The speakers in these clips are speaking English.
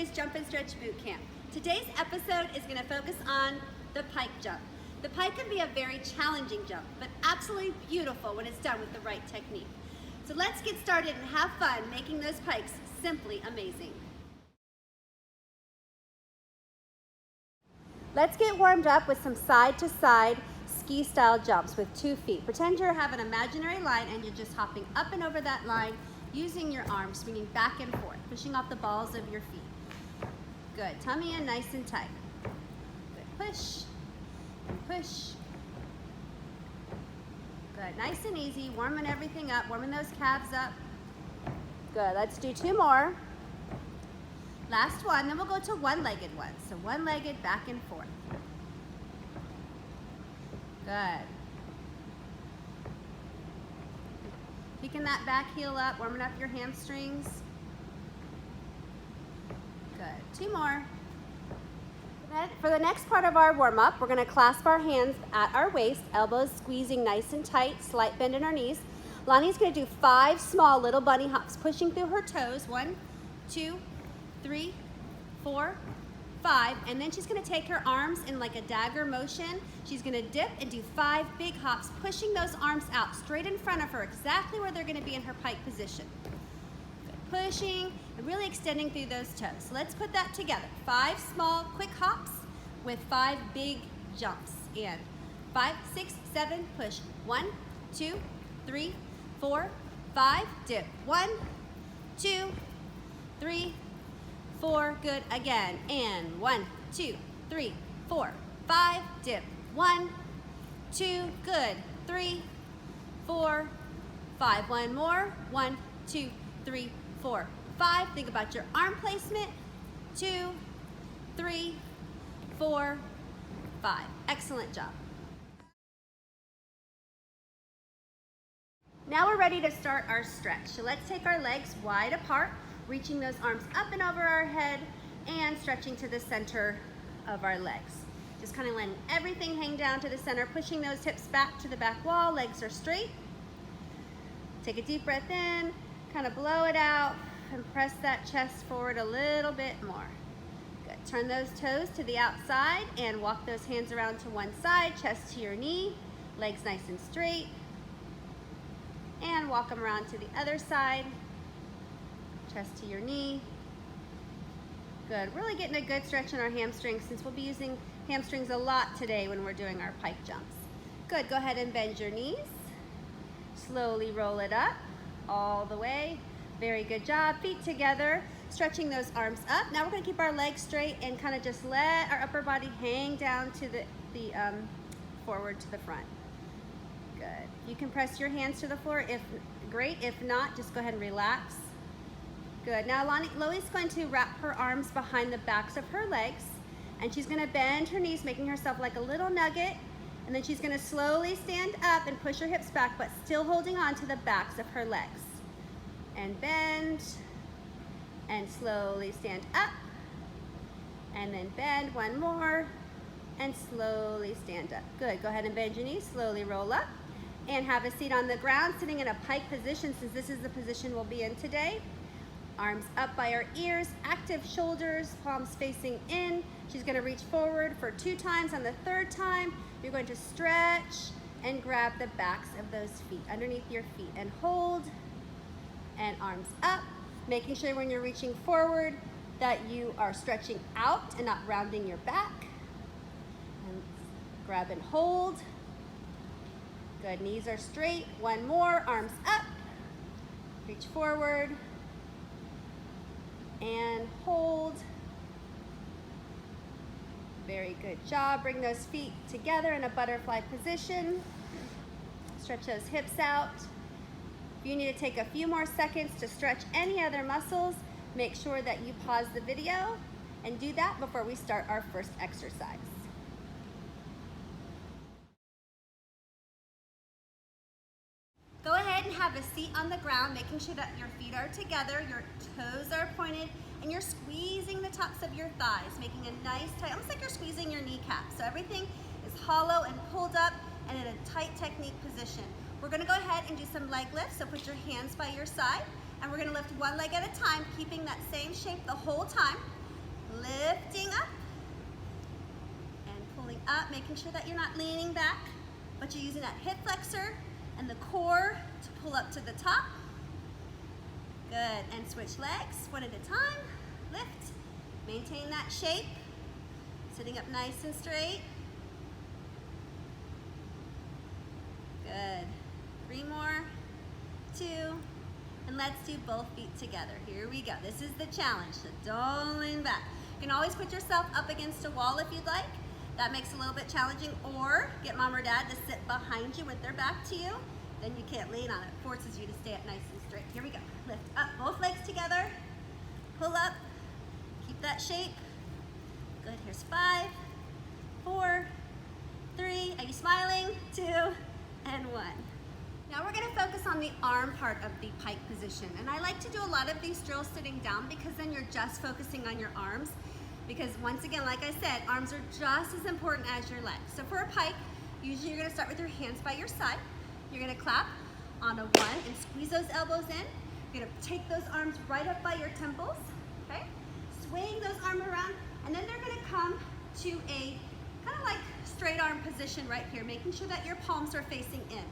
series Jump and Stretch Boot Camp. Today's episode is going to focus on the pike jump. The pike can be a very challenging jump, but absolutely beautiful when it's done with the right technique. So let's get started and have fun making those pikes simply amazing. Let's get warmed up with some side-to-side ski style jumps with 2 feet. Pretend you have an imaginary line and you're just hopping up and over that line using your arms, swinging back and forth, pushing off the balls of your feet. Good, tummy in nice and tight. Good, push and push. Good, nice and easy, warming everything up, warming those calves up. Good, let's do 2 more. Last one, then we'll go to one-legged ones. So one-legged, back and forth. Good. Picking that back heel up, warming up your hamstrings. Good, 2 more. For the next part of our warm-up, we're gonna clasp our hands at our waist, elbows squeezing nice and tight, slight bend in our knees. Lonnie's gonna do 5 small little bunny hops, pushing through her toes. 1, 2, 3, 4, 5, and then she's gonna take her arms in like a dagger motion. She's gonna dip and do 5 big hops, pushing those arms out straight in front of her, exactly where they're gonna be in her pike position. Good. Pushing and really extending through those toes. So let's put that together. 5 small, quick hops with 5 big jumps. And 5, 6, 7, push. 1, 2, 3, 4, 5, dip. 1, 2, 3, 4, good, again, and 1, 2, 3, 4, 5, dip, 1, 2, good, 3, 4, 5, 1 more, 1, 2, 3, 4, 5, think about your arm placement, 2, 3, 4, 5, excellent job. Now we're ready to start our stretch, so let's take our legs wide apart, reaching those arms up and over our head and stretching to the center of our legs. Just kind of letting everything hang down to the center, pushing those hips back to the back wall, legs are straight. Take a deep breath in, kind of blow it out, and press that chest forward a little bit more. Good, turn those toes to the outside and walk those hands around to one side, chest to your knee, legs nice and straight. And walk them around to the other side. Chest to your knee. Good, really getting a good stretch in our hamstrings since we'll be using hamstrings a lot today when we're doing our pike jumps. Good, go ahead and bend your knees. Slowly roll it up all the way. Very good job, feet together, stretching those arms up. Now we're gonna keep our legs straight and kind of just let our upper body hang down to the forward to the front. Good, you can press your hands to the floor, great, if not, just go ahead and relax. Good, now Loie's going to wrap her arms behind the backs of her legs and she's gonna bend her knees, making herself like a little nugget, and then she's gonna slowly stand up and push her hips back, but still holding on to the backs of her legs. And bend, and slowly stand up, and then bend, 1 more, and slowly stand up. Good, go ahead and bend your knees, slowly roll up, and have a seat on the ground, sitting in a pike position since this is the position we'll be in today. Arms up by our ears, active shoulders, palms facing in. She's gonna reach forward for 2 times. On the 3rd time, you're going to stretch and grab the backs of those feet underneath your feet and hold, and arms up, making sure when you're reaching forward that you are stretching out and not rounding your back. And grab and hold. Good, knees are straight. 1 more, arms up, reach forward, and hold. Very good job. Bring those feet together in a butterfly position. Stretch those hips out. If you need to take a few more seconds to stretch any other muscles, make sure that you pause the video and do that before we start our first exercise. Go ahead and have a seat on the ground, making sure that your feet are together, your toes are pointed, and you're squeezing the tops of your thighs, making a nice tight, almost like you're squeezing your kneecap. So everything is hollow and pulled up and in a tight technique position. We're gonna go ahead and do some leg lifts, so put your hands by your side, and we're gonna lift one leg at a time, keeping that same shape the whole time. lifting up and pulling up, making sure that you're not leaning back, but you're using that hip flexor and the core to pull up to the top. Good, and switch legs, one at a time. Lift, maintain that shape, sitting up nice and straight. Good, 3 more, 2, and let's do both feet together. Here we go, this is the challenge, so don't lean back. You can always put yourself up against a wall if you'd like. That makes it a little bit challenging, or get mom or dad to sit behind you with their back to you. Then you can't lean on it, forces you to stay up nice and straight. Here we go, lift up, both legs together, pull up, keep that shape. Good, here's 5, 4, 3, are you smiling? 2, and 1. Now we're gonna focus on the arm part of the pike position. And I like to do a lot of these drills sitting down because then you're just focusing on your arms. Because once again, like I said, arms are just as important as your legs. So for a pike, usually you're gonna start with your hands by your side. You're gonna clap on a 1 and squeeze those elbows in. You're gonna take those arms right up by your temples, okay? Swing those arms around, and then they're gonna come to a kind of like straight arm position right here, making sure that your palms are facing in.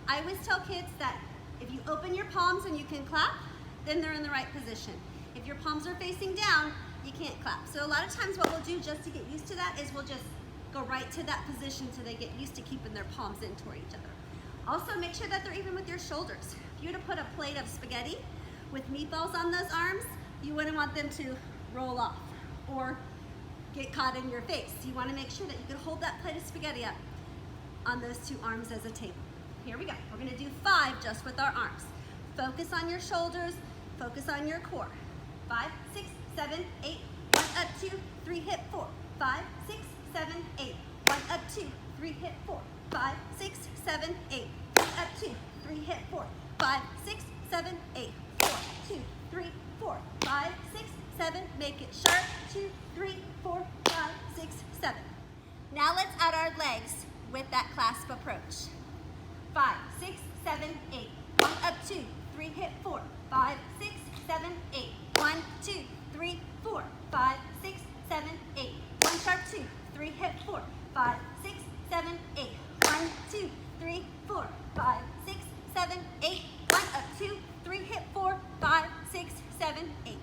I always tell kids that if you open your palms and you can clap, then they're in the right position. If your palms are facing down, you can't clap. So a lot of times what we'll do just to get used to that is we'll just go right to that position so they get used to keeping their palms in toward each other. Also make sure that they're even with your shoulders. If you were to put a plate of spaghetti with meatballs on those arms, you wouldn't want them to roll off or get caught in your face. You want to make sure that you can hold that plate of spaghetti up on those 2 arms as a table. Here we go. We're going to do 5 just with our arms. Focus on your shoulders, focus on your core. 5, 6, 7, 8, 1 up 2, 3 hit 4. 5, 6, 7, 8, 1 up 2, 3 hit 4. 5, 6, 7, 8, 1 up 2, 3 hit 4. 5, 6, 7, 8, 4, 2, 3, 4. 5, 6, 7, make it sharp. 2, 3, 4, 5, 6, 7. Now let's add our legs with that clasp approach. 5, 6, 7, 8, 1 up 2, 3 hit 4. 5, 6, 7, 8, 1, 2, 3, 4. 5, 6, 7, 8, 1 sharp 2, 3 hit 4. 5, 6, 7, 8, 1, 2, 3, 4. 5, 6, 7, 8, 1 up 2, 3 hit 4. 5, 6, 7, 8.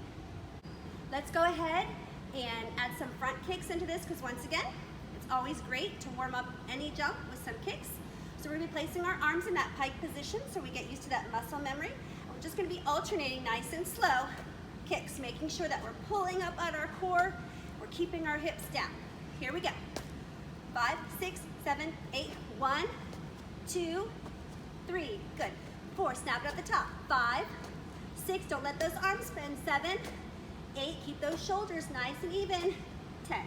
Let's go ahead and add some front kicks into this because once again, it's always great to warm up any jump with some kicks. So we're going to be placing our arms in that pike position so we get used to that muscle memory. And we're just going to be alternating nice and slow kicks, making sure that we're pulling up at our core, we're keeping our hips down. Here we go. 5, 6, 7, 8, 1, 2, 3, good. 4, snap it at the top. 5, 6, don't let those arms bend. 7, 8, keep those shoulders nice and even. 10.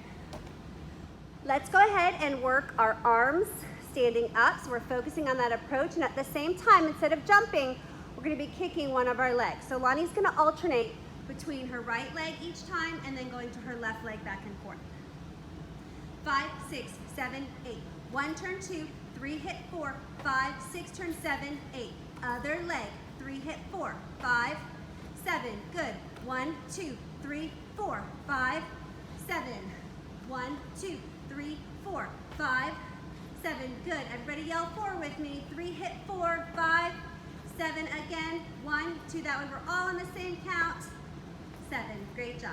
Let's go ahead and work our arms standing up, so we're focusing on that approach, and at the same time, instead of jumping, we're going to be kicking one of our legs. So Lonnie's going to alternate between her right leg each time and then going to her left leg back and forth. 5, 6, 7, 8. 1, turn 2, 3, hit 4. 5, 6, turn 7, 8. Other leg, 3, hit 4. 5, 7, good. 1, 2, 3, 4. 5, 7. 1, 2, 3, 4. 5, 7, good. Everybody yell 4 with me. 3, hit 4. 5, 7 again. 1, 2, that way we're all on the same count. 7, great job.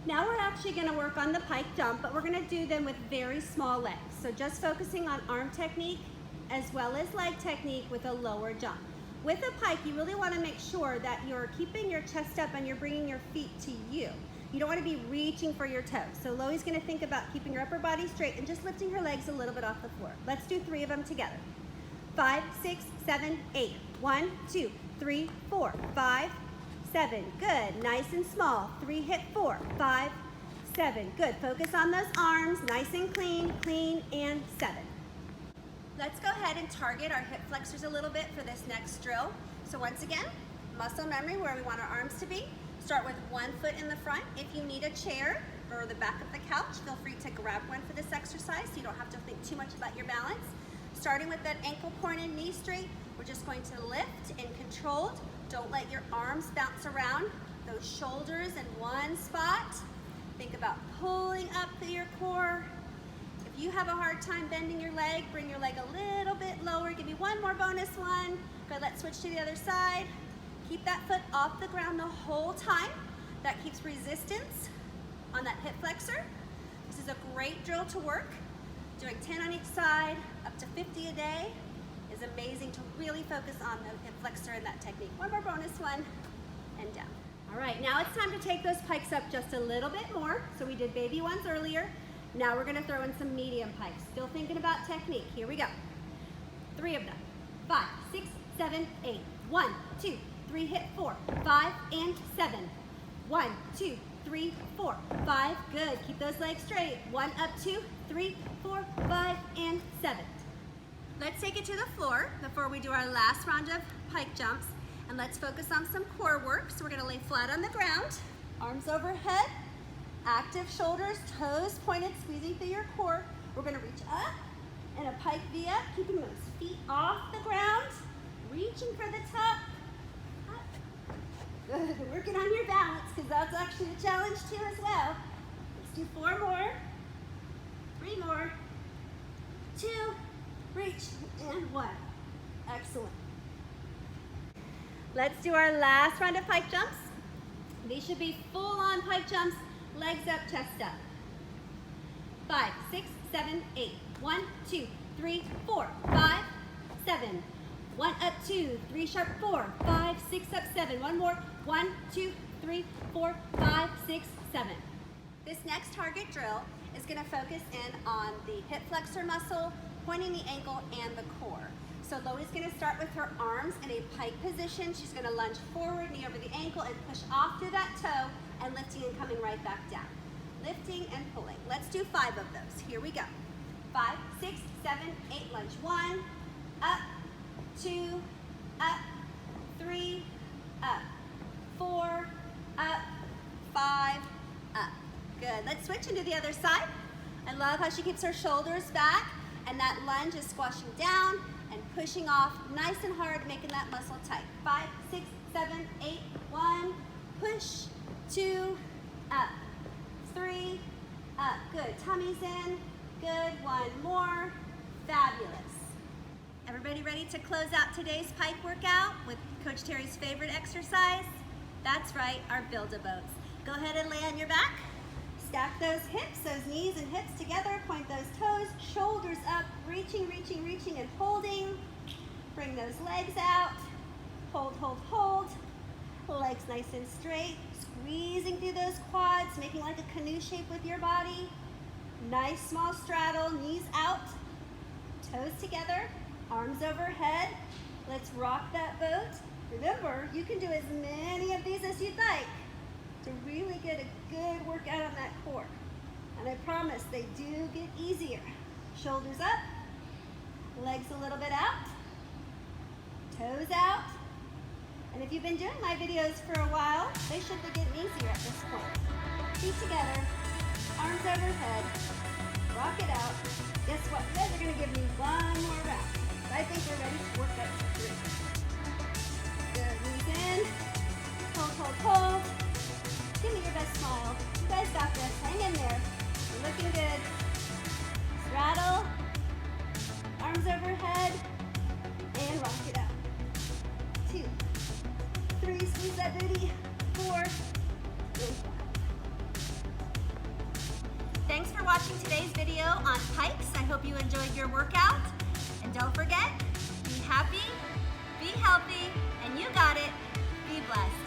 Now we're actually going to work on the pike jump, but we're going to do them with very small legs. So just focusing on arm technique as well as leg technique with a lower jump. With a pike, you really want to make sure that you're keeping your chest up and you're bringing your feet to you. You don't want to be reaching for your toes. So Loie's going to think about keeping her upper body straight and just lifting her legs a little bit off the floor. Let's do 3 of them together. 5, 6, 7, 8. 1, 2, 3, 4. 5, 7, good. Nice and small. 3, hit 4. 5, 7, good. Focus on those arms, nice and clean, clean, and 7. Let's go ahead and target our hip flexors a little bit for this next drill. So once again, muscle memory where we want our arms to be. Start with 1 foot in the front. If you need a chair or the back of the couch, feel free to grab one for this exercise so you don't have to think too much about your balance. Starting with that ankle pointed, knee straight, we're just going to lift and controlled. Don't let your arms bounce around. Those shoulders in one spot. Think about pulling up through your core. If you have a hard time bending your leg, bring your leg a little bit lower. Give me one more bonus one. Good, let's switch to the other side. Keep that foot off the ground the whole time. That keeps resistance on that hip flexor. This is a great drill to work. Doing 10 on each side, up to 50 a day is amazing to really focus on the hip flexor and that technique. One more bonus one, and down. All right, now it's time to take those pikes up just a little bit more. So we did baby ones earlier. Now we're gonna throw in some medium pikes. Still thinking about technique. Here we go. 3 of them. 5, 6, 7, 8. 1, 2, 3, hit 4, 5, and 7. 1, 2, 3, 4, 5. Good. Keep those legs straight. 1 up, 2, 3, 4, 5, and 7. Let's take it to the floor before we do our last round of pike jumps. And let's focus on some core work. So we're gonna lay flat on the ground, arms overhead, active shoulders, toes pointed, squeezing through your core. We're gonna reach up in a pike V up, keeping those feet off the ground, reaching for the top. Up. Good, working on your balance, because that's actually a challenge too as well. Let's do 4 more, 3 more, 2, reach, and 1. Excellent. Let's do our last round of pike jumps. These should be full-on pike jumps, legs up, chest up. 5, 6, 7, 8. 1, 2, 3, 4, 5, 7. 1 up, 2, 3 sharp, 4, 5, 6 up, 7. One more. 1, 2, 3, 4, 5, 6, 7. This next target drill is going to focus in on the hip flexor muscle, pointing the ankle, and the core. So Loie's going to start with her arms in a pike position. She's going to lunge forward, knee over the ankle, and push off through that toe, and lifting and coming right back down. Lifting and pulling. Let's do 5 of those. Here we go. 5, 6, 7, 8, lunge. 1, up, 2, up, 3, up, 4, up, 5, up. Good. Let's switch into the other side. I love how she keeps her shoulders back, and that lunge is squashing down and pushing off nice and hard, making that muscle tight. 5, 6, 7, 8, 1, push, 2, up, 3, up. Good. Tummy's in. Good. 1 more. Fabulous. Everybody ready to close out today's pike workout with Coach Terry's favorite exercise? That's right, our Build-A-Boats. Go ahead and lay on your back. Stack those hips, those knees and hips together. Point those toes, shoulders up, reaching, reaching, reaching, and holding. Bring those legs out. Hold, hold, hold. Legs nice and straight. Squeezing through those quads, making like a canoe shape with your body. Nice small straddle, knees out, toes together, arms overhead. Let's rock that boat. Remember, you can do as many of these as you'd like to really get a good workout on that core. And I promise they do get easier. Shoulders up, legs a little bit out, toes out. And if you've been doing my videos for a while, they should be getting easier at this point. Feet together, arms overhead, rock it out. Guess what? You guys are going to give me 1 more round. I think we're ready to work up to 3. Good, knees in, hold, hold, hold. Give me your best smile. You guys got this. Hang in there. You're looking good. Straddle, arms overhead, and rock it out. 2, 3, squeeze that booty. 4, and 5. Thanks for watching today's video on Pikes. I hope you enjoyed your workout. And don't forget, be happy, be healthy, and you got it. Be blessed.